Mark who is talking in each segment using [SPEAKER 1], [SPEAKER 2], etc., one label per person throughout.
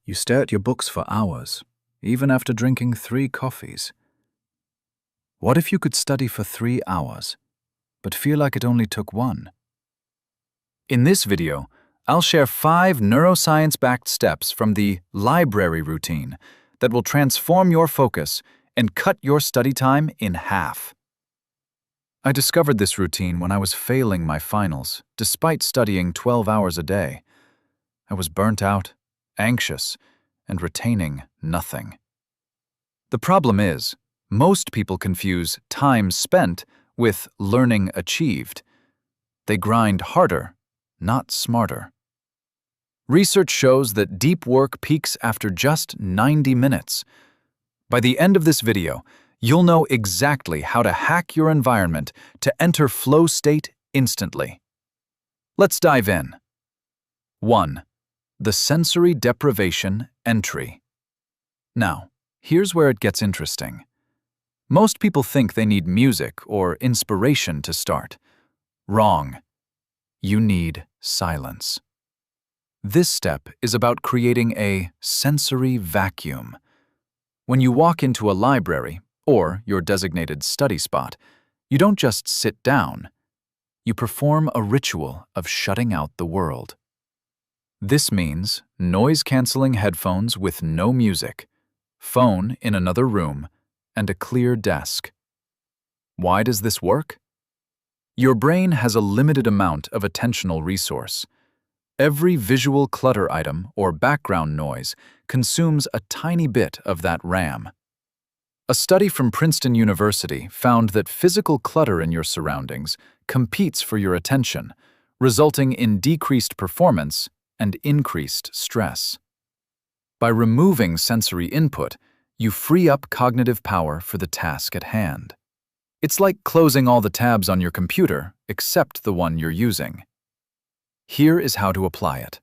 [SPEAKER 1] You stare at your books for hours, even after drinking 3 coffees. What if you could study for 3 hours, but feel like it only took 1? In this video, I'll share 5 neuroscience-backed steps from the library routine that will transform your focus and cut your study time in half. I discovered this routine when I was failing my finals, despite studying 12 hours a day. I was burnt out, anxious, and retaining nothing. The problem is, most people confuse time spent with learning achieved. They grind harder, not smarter. Research shows that deep work peaks after just 90 minutes. By the end of this video, you'll know exactly how to hack your environment to enter flow state instantly. Let's dive in. 1. The sensory deprivation entry. Now, here's where it gets interesting. Most people think they need music or inspiration to start. Wrong. You need silence. This step is about creating a sensory vacuum. When you walk into a library, or your designated study spot, you don't just sit down. You perform a ritual of shutting out the world. This means noise-canceling headphones with no music, phone in another room, and a clear desk. Why does this work? Your brain has a limited amount of attentional resource. Every visual clutter item or background noise consumes a tiny bit of that RAM. A study from Princeton University found that physical clutter in your surroundings competes for your attention, resulting in decreased performance and increased stress. By removing sensory input, you free up cognitive power for the task at hand. It's like closing all the tabs on your computer except the one you're using. Here is how to apply it.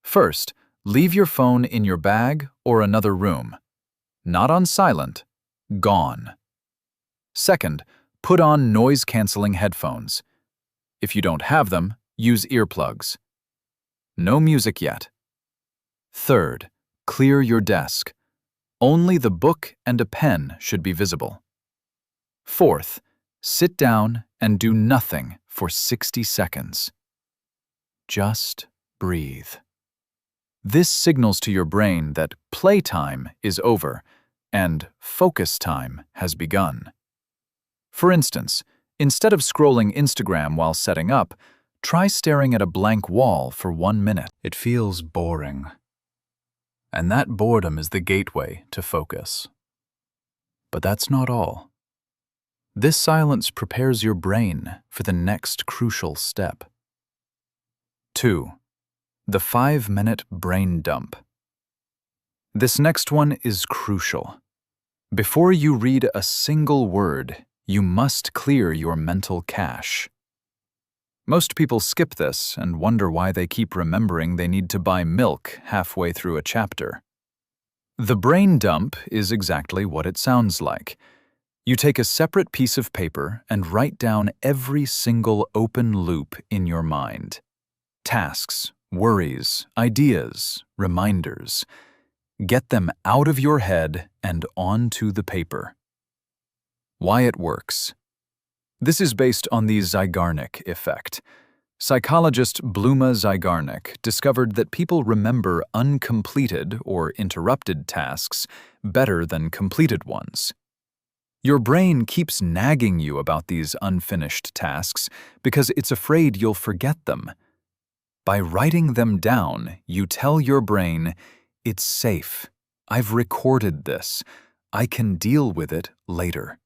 [SPEAKER 1] First, leave your phone in your bag or another room. Not on silent, gone. Second, put on noise-canceling headphones. If you don't have them, use earplugs. No music yet. Third, clear your desk. Only the book and a pen should be visible. Fourth, sit down and do nothing for 60 seconds. Just breathe. This signals to your brain that playtime is over and focus time has begun. For instance, instead of scrolling Instagram while setting up, try staring at a blank wall for 1 minute. It feels boring. And that boredom is the gateway to focus. But that's not all. This silence prepares your brain for the next crucial step. 2. The 5-minute brain dump. This next one is crucial. Before you read a single word, you must clear your mental cache. Most people skip this and wonder why they keep remembering they need to buy milk halfway through a chapter. The brain dump is exactly what it sounds like. You take a separate piece of paper and write down every single open loop in your mind. Tasks, worries, ideas, reminders. Get them out of your head and onto the paper. Why it works. This is based on the Zeigarnik effect. Psychologist Bluma Zeigarnik discovered that people remember uncompleted or interrupted tasks better than completed ones. Your brain keeps nagging you about these unfinished tasks because it's afraid you'll forget them. By writing them down, you tell your brain, "It's safe. I've recorded this. I can deal with it later."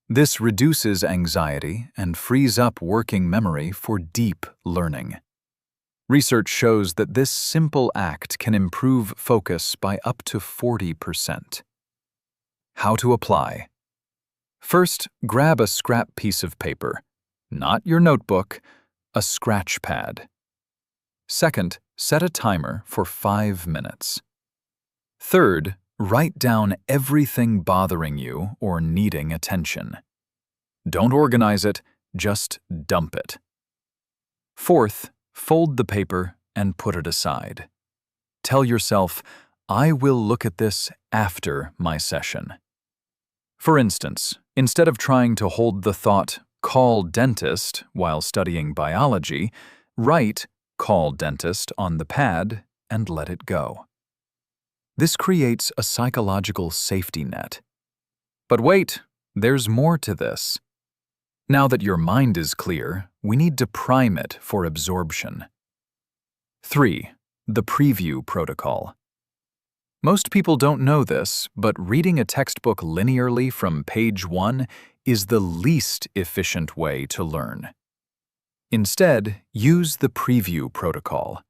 [SPEAKER 1] This reduces anxiety and frees up working memory for deep learning. Research shows that this simple act can improve focus by up to 40%. How to apply? First, grab a scrap piece of paper, not your notebook, a scratch pad. Second, set a timer for 5 minutes. Third, write down everything bothering you or needing attention. Don't organize it, just dump it. Fourth, fold the paper and put it aside. Tell yourself, I will look at this after my session. For instance, instead of trying to hold the thought, call dentist, while studying biology, write call dentist on the pad and let it go. This creates a psychological safety net. But wait, there's more to this. Now that your mind is clear, we need to prime it for absorption. 3. The preview protocol. Most people don't know this, but reading a textbook linearly from page 1 is the least efficient way to learn. Instead, use the preview protocol.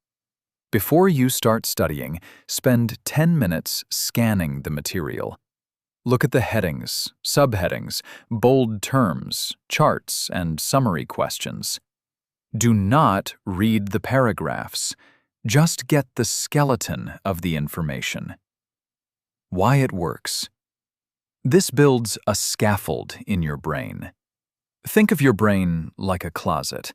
[SPEAKER 1] Before you start studying, spend 10 minutes scanning the material. Look at the headings, subheadings, bold terms, charts, and summary questions. Do not read the paragraphs. Just get the skeleton of the information. Why it works. This builds a scaffold in your brain. Think of your brain like a closet.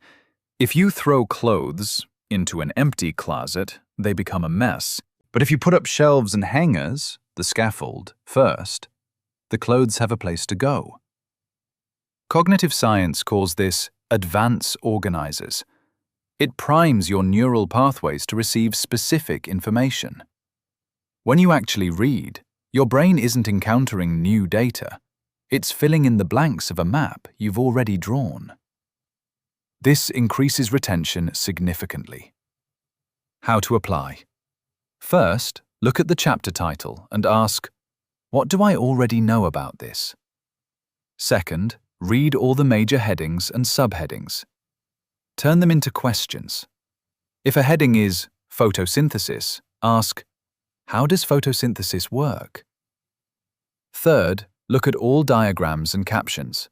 [SPEAKER 1] If you throw clothes into an empty closet, they become a mess. But if you put up shelves and hangers, the scaffold, first, the clothes have a place to go. Cognitive science calls this advance organizers. It primes your neural pathways to receive specific information. When you actually read, your brain isn't encountering new data. It's filling in the blanks of a map you've already drawn. This increases retention significantly. How to apply. First, look at the chapter title and ask, what do I already know about this? Second, read all the major headings and subheadings. Turn them into questions. If a heading is photosynthesis, ask, how does photosynthesis work? Third, look at all diagrams and captions.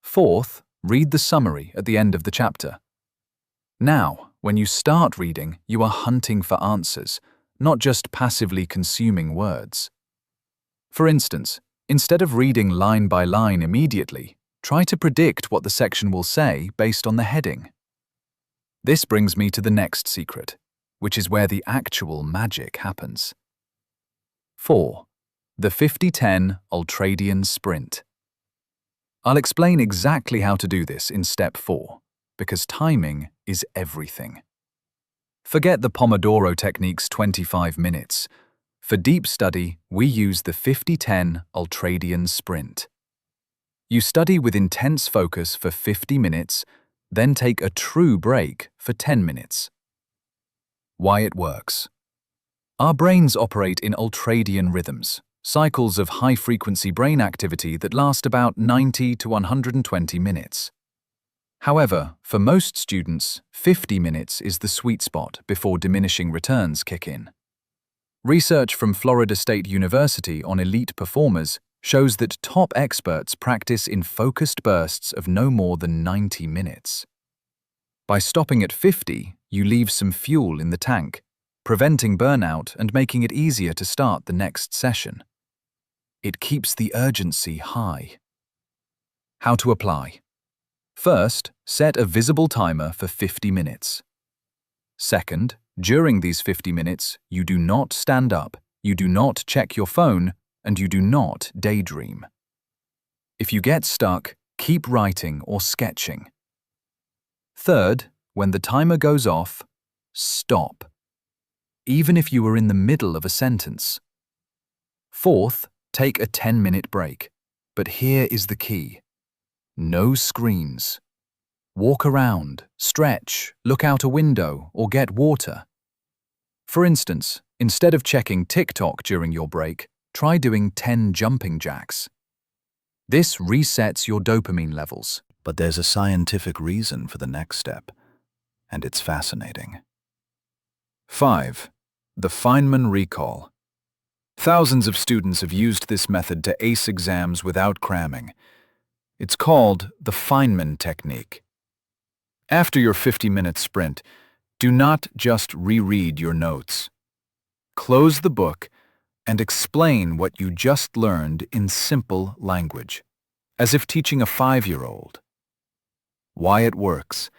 [SPEAKER 1] Fourth, read the summary at the end of the chapter. Now, when you start reading, you are hunting for answers, not just passively consuming words. For instance, instead of reading line by line immediately, try to predict what the section will say based on the heading. This brings me to the next secret, which is where the actual magic happens. 4. The 50-10 Ultradian Sprint. I'll explain exactly how to do this in step 4, because timing is everything. Forget the Pomodoro technique's 25 minutes. For deep study, we use the 50-10 Ultradian Sprint. You study with intense focus for 50 minutes, then take a true break for 10 minutes. Why it works. Our brains operate in ultradian rhythms, cycles of high-frequency brain activity that last about 90 to 120 minutes. However, for most students, 50 minutes is the sweet spot before diminishing returns kick in. Research from Florida State University on elite performers shows that top experts practice in focused bursts of no more than 90 minutes. By stopping at 50, you leave some fuel in the tank, preventing burnout and making it easier to start the next session. It keeps the urgency high. How to apply. First, set a visible timer for 50 minutes. Second, during these 50 minutes, you do not stand up, you do not check your phone, and you do not daydream. If you get stuck, keep writing or sketching. Third, when the timer goes off, stop, even if you are in the middle of a sentence. Fourth, take a 10-minute break. But here is the key. No screens. Walk around, stretch, look out a window, or get water. For instance, instead of checking TikTok during your break, try doing 10 jumping jacks. This resets your dopamine levels.
[SPEAKER 2] But there's a scientific reason for the next step, and it's fascinating.
[SPEAKER 1] 5. The Feynman recall. Thousands of students have used this method to ace exams without cramming. It's called the Feynman technique. After your 50-minute sprint, do not just reread your notes. Close the book and explain what you just learned in simple language, as if teaching a 5-year-old. Why it works.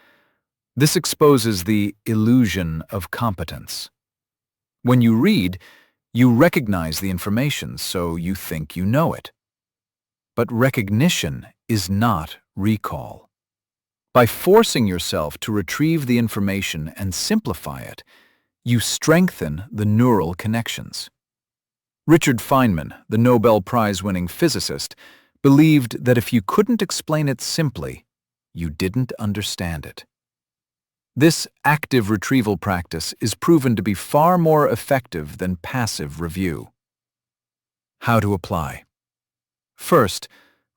[SPEAKER 1] This exposes the illusion of competence. When you read, you recognize the information, so you think you know it. But recognition is not recall. By forcing yourself to retrieve the information and simplify it, you strengthen the neural connections. Richard Feynman, the Nobel Prize-winning physicist, believed that if you couldn't explain it simply, you didn't understand it. This active retrieval practice is proven to be far more effective than passive review. How to apply? First,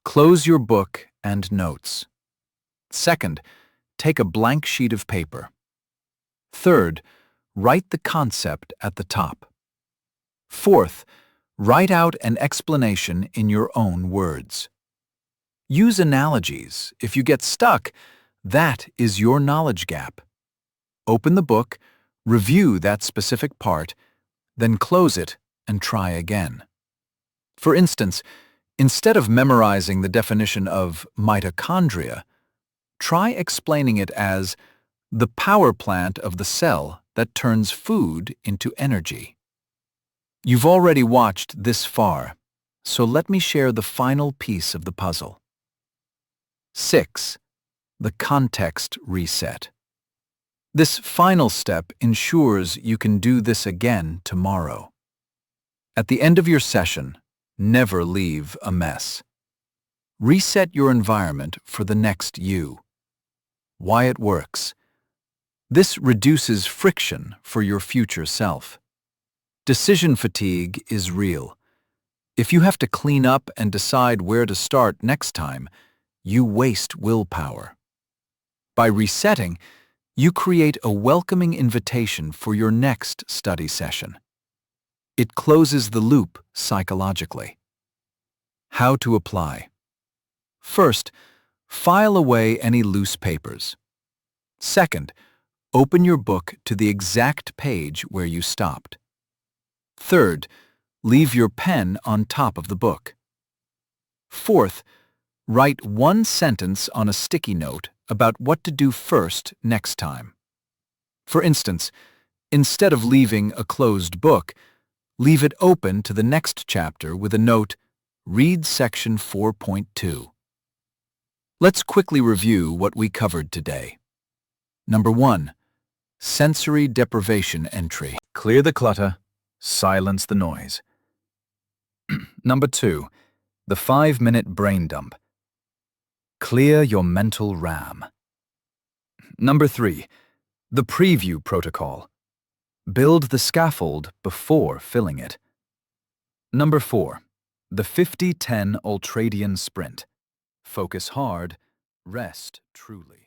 [SPEAKER 1] close your book and notes. Second, take a blank sheet of paper. Third, write the concept at the top. Fourth, write out an explanation in your own words. Use analogies. If you get stuck, that is your knowledge gap. Open the book, review that specific part, then close it and try again. For instance, instead of memorizing the definition of mitochondria, try explaining it as the power plant of the cell that turns food into energy. You've already watched this far, so let me share the final piece of the puzzle. 6. The context reset. This final step ensures you can do this again tomorrow. At the end of your session, never leave a mess. Reset your environment for the next you. Why it works. This reduces friction for your future self. Decision fatigue is real. If you have to clean up and decide where to start next time, you waste willpower. By resetting, you create a welcoming invitation for your next study session. It closes the loop psychologically. How to apply? First, file away any loose papers. Second, open your book to the exact page where you stopped. Third, leave your pen on top of the book. Fourth, write one sentence on a sticky note about what to do first next time. For instance, instead of leaving a closed book, leave it open to the next chapter with a note, read section 4.2. Let's quickly review what we covered today. Number 1. Sensory deprivation entry. Clear the clutter, silence the noise. Number 2. The 5-minute brain dump. Clear your mental RAM. Number 3. The preview protocol. Build the scaffold before filling it. Number 4. The 50-10 ultradian sprint. Focus hard, rest truly.